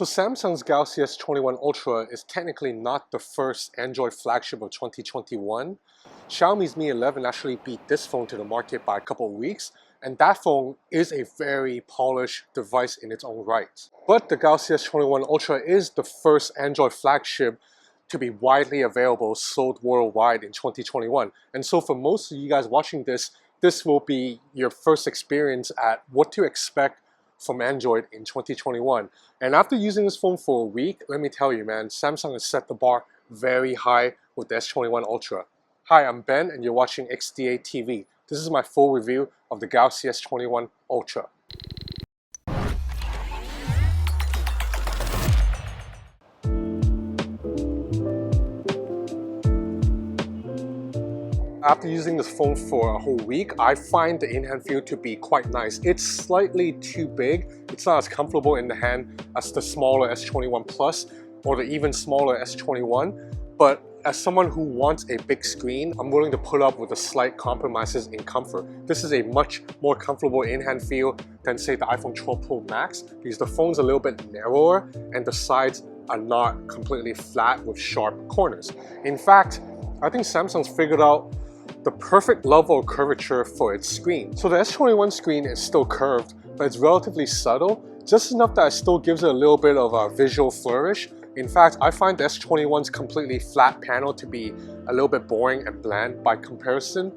So Samsung's Galaxy S21 Ultra is technically not the first Android flagship of 2021. Xiaomi's Mi 11 actually beat this phone to the market by a couple of weeks, and that phone is a very polished device in its own right. But the Galaxy S21 Ultra is the first Android flagship to be widely available, sold worldwide in 2021. And so for most of you guys watching this, this will be your first experience at what to expect from Android in 2021. And after using this phone for a week, let me tell you, man, Samsung has set the bar very high with the S21 Ultra. Hi, I'm Ben, and you're watching XDA TV. This is my full review of the Galaxy S21 Ultra. After using this phone for a whole week, I find the in-hand feel to be quite nice. It's slightly too big. It's not as comfortable in the hand as the smaller S21 Plus or the even smaller S21. But as someone who wants a big screen, I'm willing to put up with the slight compromises in comfort. This is a much more comfortable in-hand feel than say the iPhone 12 Pro Max because the phone's a little bit narrower and the sides are not completely flat with sharp corners. In fact, I think Samsung's figured out the perfect level of curvature for its screen. So the S21 screen is still curved, but it's relatively subtle, just enough that it still gives it a little bit of a visual flourish. In fact, I find the S21's completely flat panel to be a little bit boring and bland by comparison.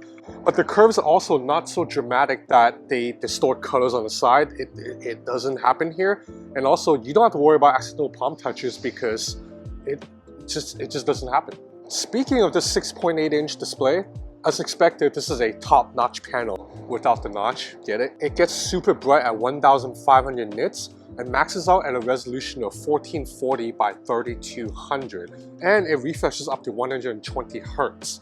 But the curves are also not so dramatic that they distort colors on the side. It doesn't happen here. And also, you don't have to worry about accidental palm touches because it just doesn't happen. Speaking of the 6.8-inch display, as expected, this is a top-notch panel without the notch, get it? It gets super bright at 1500 nits and maxes out at a resolution of 1440 by 3200, and it refreshes up to 120 Hz.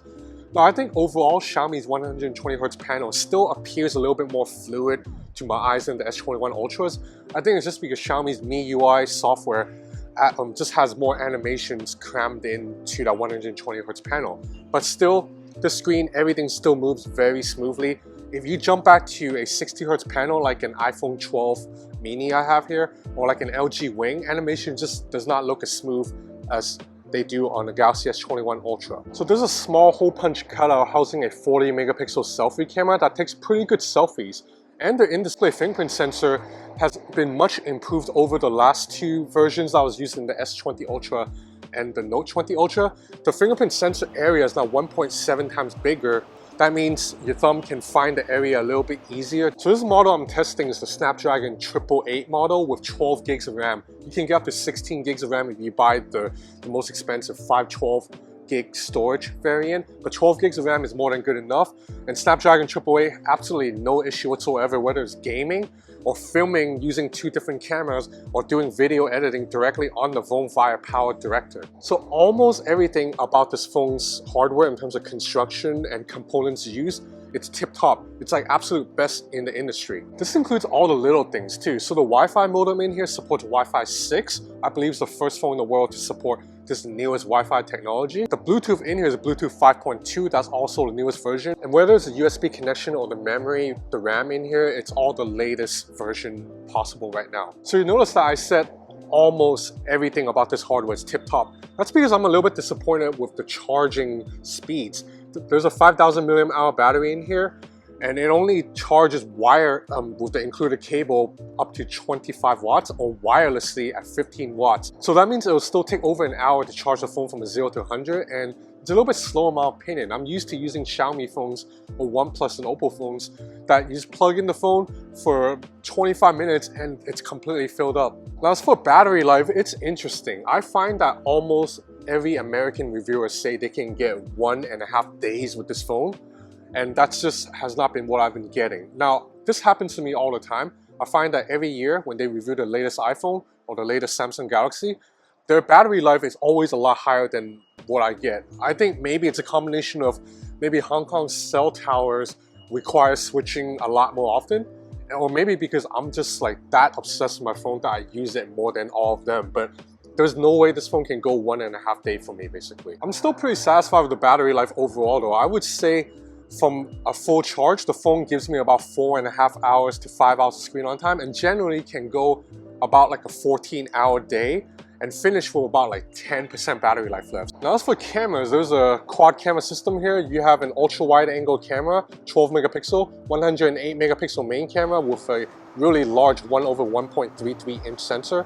Now I think overall Xiaomi's 120 Hz panel still appears a little bit more fluid to my eyes than the S21 Ultras. I think it's just because Xiaomi's MIUI software just has more animations crammed into that 120 Hz panel. But still, the screen, everything still moves very smoothly. If you jump back to a 60 Hz panel like an iPhone 12 mini I have here, or like an LG Wing, animation just does not look as smooth as they do on the Galaxy S21 Ultra. So there's a small hole punch cutout housing a 40 megapixel selfie camera that takes pretty good selfies. And the in-display fingerprint sensor has been much improved over the last two versions I was using, the S20 Ultra and the Note 20 Ultra. The fingerprint sensor area is now 1.7 times bigger. That means your thumb can find the area a little bit easier. So this model I'm testing is the Snapdragon 888 model with 12 gigs of RAM. You can get up to 16 gigs of RAM if you buy the most expensive 512 gig storage variant, but 12 gigs of RAM is more than good enough. And Snapdragon 888, absolutely no issue whatsoever, whether it's gaming or filming using two different cameras or doing video editing directly on the phone via Power Director. So almost everything about this phone's hardware in terms of construction and components used, it's tip-top. It's like absolute best in the industry. This includes all the little things too. So the Wi-Fi modem in here supports Wi-Fi 6. I believe it's the first phone in the world to support this newest Wi-Fi technology. The Bluetooth in here is Bluetooth 5.2. That's also the newest version. And whether it's a USB connection or the memory, the RAM in here, it's all the latest version possible right now. So you notice that I said almost everything about this hardware is tip-top. That's because I'm a little bit disappointed with the charging speeds. There's a 5000 mAh battery in here, and it only charges with the included cable up to 25 watts or wirelessly at 15 watts. So that means it will still take over an hour to charge the phone from 0 to 100, and it's a little bit slow in my opinion. I'm used to using Xiaomi phones or OnePlus and Oppo phones that you just plug in the phone for 25 minutes and it's completely filled up. Now as for battery life, it's interesting. I find that almost every American reviewer say they can get 1.5 days with this phone, and that just has not been what I've been getting. Now, this happens to me all the time. I find that every year when they review the latest iPhone or the latest Samsung Galaxy, their battery life is always a lot higher than what I get. I think maybe it's a combination of maybe Hong Kong's cell towers require switching a lot more often, or maybe because I'm just like that obsessed with my phone that I use it more than all of them. But there's no way this phone can go 1.5 days for me, basically. I'm still pretty satisfied with the battery life overall though. I would say from a full charge, the phone gives me about 4.5 hours to 5 hours of screen on time and generally can go about like a 14-hour day and finish with about like 10% battery life left. Now as for cameras, there's a quad camera system here. You have an ultra wide angle camera, 12 megapixel, 108 megapixel main camera with a really large 1/1.33 inch sensor.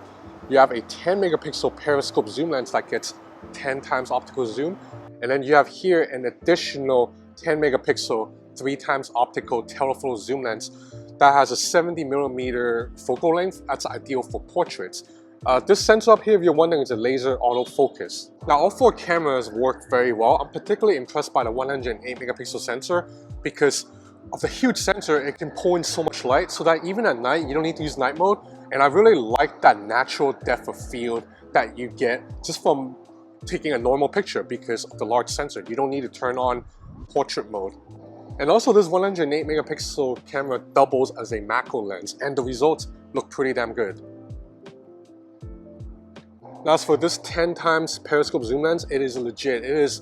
You have a 10 megapixel periscope zoom lens that gets 10 times optical zoom. And then you have here an additional 10 megapixel, 3 times optical telephoto zoom lens that has a 70mm focal length. That's ideal for portraits. This sensor up here, if you're wondering, is a laser autofocus. Now all 4 cameras work very well. I'm particularly impressed by the 108 megapixel sensor because of the huge sensor. It can pull in so much light so that even at night you don't need to use night mode. And I really like that natural depth of field that you get just from taking a normal picture because of the large sensor. You don't need to turn on portrait mode. And also this 108 megapixel camera doubles as a macro lens and the results look pretty damn good. Now as for this 10 times periscope zoom lens, it is legit. It is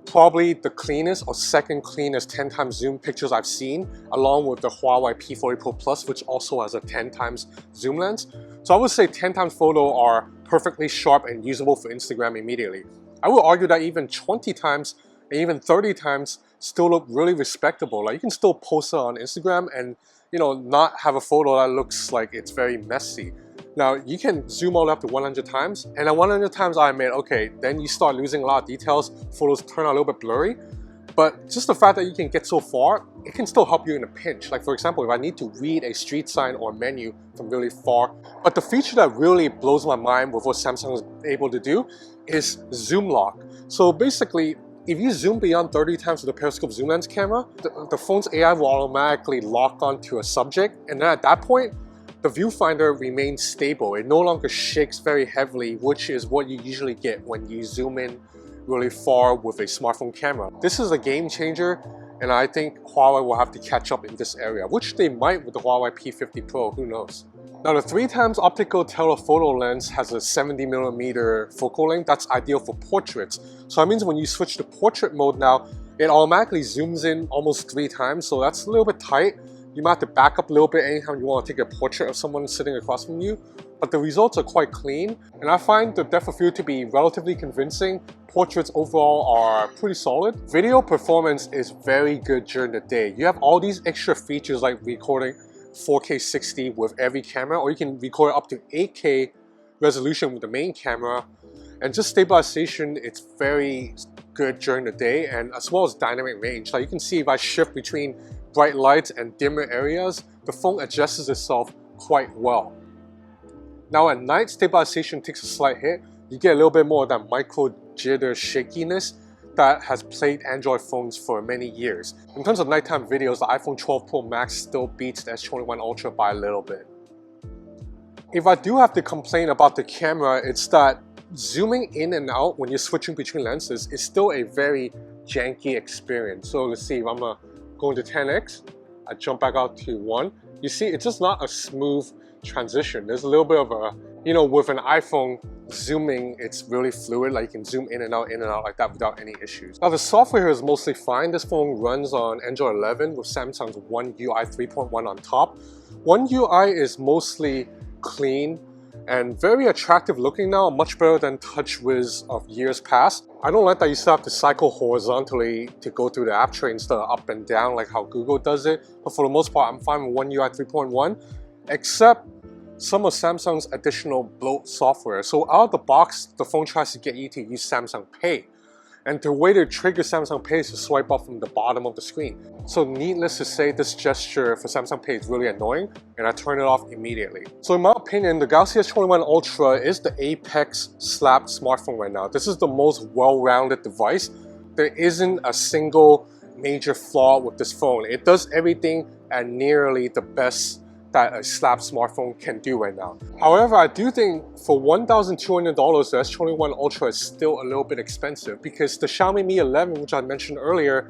probably the cleanest or second cleanest 10 times zoom pictures I've seen, along with the Huawei P40 Pro Plus, which also has a 10 times zoom lens. So I would say 10 times photo are perfectly sharp and usable for Instagram immediately. I would argue that even 20 times and even 30 times still look really respectable. Like you can still post it on Instagram and not have a photo that looks like it's very messy. Now you can zoom all up to 100 times, and at 100 times I admit, okay, then you start losing a lot of details, photos turn out a little bit blurry. But just the fact that you can get so far, it can still help you in a pinch. Like for example, if I need to read a street sign or a menu from really far. But the feature that really blows my mind with what Samsung is able to do is zoom lock. So basically, if you zoom beyond 30 times with the periscope zoom lens camera, the phone's AI will automatically lock onto a subject, and then at that point, the viewfinder remains stable. It no longer shakes very heavily, which is what you usually get when you zoom in really far with a smartphone camera. This is a game changer, and I think Huawei will have to catch up in this area, which they might with the Huawei P50 Pro, who knows. Now the 3 times optical telephoto lens has a 70mm focal length. That's ideal for portraits. So that means when you switch to portrait mode now, it automatically zooms in almost 3 times, so that's a little bit tight. You might have to back up a little bit anytime you want to take a portrait of someone sitting across from you, but the results are quite clean, and I find the depth of field to be relatively convincing. Portraits overall are pretty solid. Video performance is very good during the day. You have all these extra features like recording 4K 60 with every camera, or you can record up to 8K resolution with the main camera, and just stabilization, it's very good during the day, and as well as dynamic range. Like you can see if I shift between bright lights and dimmer areas, the phone adjusts itself quite well. Now at night, stabilization takes a slight hit. You get a little bit more of that micro jitter shakiness that has plagued Android phones for many years. In terms of nighttime videos, the iPhone 12 Pro Max still beats the S21 Ultra by a little bit. If I do have to complain about the camera, it's that zooming in and out when you're switching between lenses is still a very janky experience. So let's see, if I'm gonna go into 10x, I jump back out to 1. You see, it's just not a smooth transition. There's a little bit of a, with an iPhone zooming, it's really fluid. Like you can zoom in and out like that without any issues. Now the software here is mostly fine. This phone runs on Android 11 with Samsung's One UI 3.1 on top. One UI is mostly clean and very attractive looking now, much better than TouchWiz of years past. I don't like that you still have to cycle horizontally to go through the app tray instead of up and down like how Google does it. But for the most part, I'm fine with One UI 3.1, except some of Samsung's additional bloat software. So out of the box, the phone tries to get you to use Samsung Pay. And the way to trigger Samsung Pay is to swipe up from the bottom of the screen. So needless to say, this gesture for Samsung Pay is really annoying, and I turn it off immediately. So in my opinion, the Galaxy S21 Ultra is the apex slapped smartphone right now. This is the most well-rounded device. There isn't a single major flaw with this phone. It does everything at nearly the best that a slap smartphone can do right now. However, I do think for $1,200, the S21 Ultra is still a little bit expensive because the Xiaomi Mi 11, which I mentioned earlier,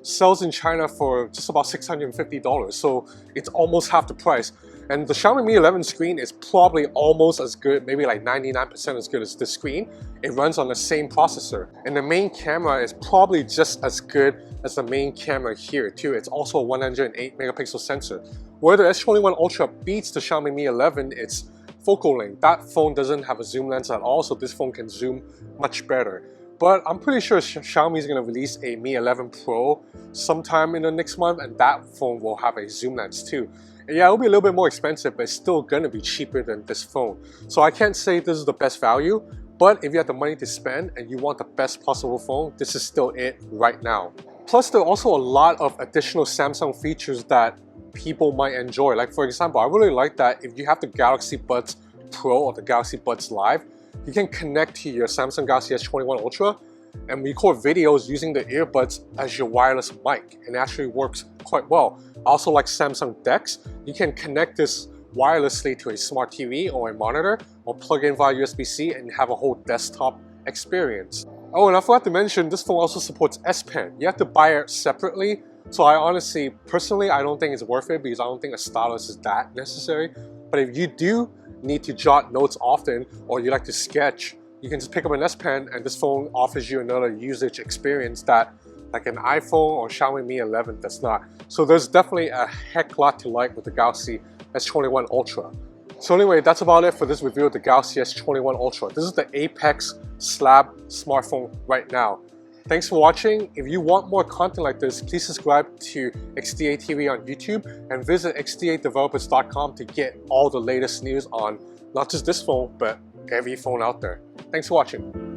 sells in China for just about $650, so it's almost half the price. And the Xiaomi Mi 11 screen is probably almost as good, maybe like 99% as good as this screen. It runs on the same processor. And the main camera is probably just as good as the main camera here too. It's also a 108 megapixel sensor. Where the S21 Ultra beats the Xiaomi Mi 11, it's focal length. That phone doesn't have a zoom lens at all, so this phone can zoom much better. But I'm pretty sure Xiaomi is going to release a Mi 11 Pro sometime in the next month, and that phone will have a zoom lens too. And yeah, it'll be a little bit more expensive, but it's still going to be cheaper than this phone. So I can't say this is the best value, but if you have the money to spend and you want the best possible phone, this is still it right now. Plus, there are also a lot of additional Samsung features that people might enjoy. Like for example, I really like that if you have the Galaxy Buds Pro or the Galaxy Buds Live, you can connect to your Samsung Galaxy S21 Ultra and record videos using the earbuds as your wireless mic, and it actually works quite well. I also like Samsung DeX. You can connect this wirelessly to a smart TV or a monitor, or plug in via USB-C and have a whole desktop experience. Oh, and I forgot to mention, this phone also supports S Pen. You have to buy it separately, so I honestly, personally, I don't think it's worth it because I don't think a stylus is that necessary. But if you do need to jot notes often, or you like to sketch, you can just pick up an S Pen, and this phone offers you another usage experience that like an iPhone or Xiaomi Mi 11 does not. So there's definitely a heck lot to like with the Galaxy S21 Ultra. So anyway, that's about it for this review of the Galaxy S21 Ultra. This is the Apex slab smartphone right now. Thanks for watching. If you want more content like this, please subscribe to XDA TV on YouTube and visit xdadevelopers.com to get all the latest news on not just this phone, but every phone out there. Thanks for watching.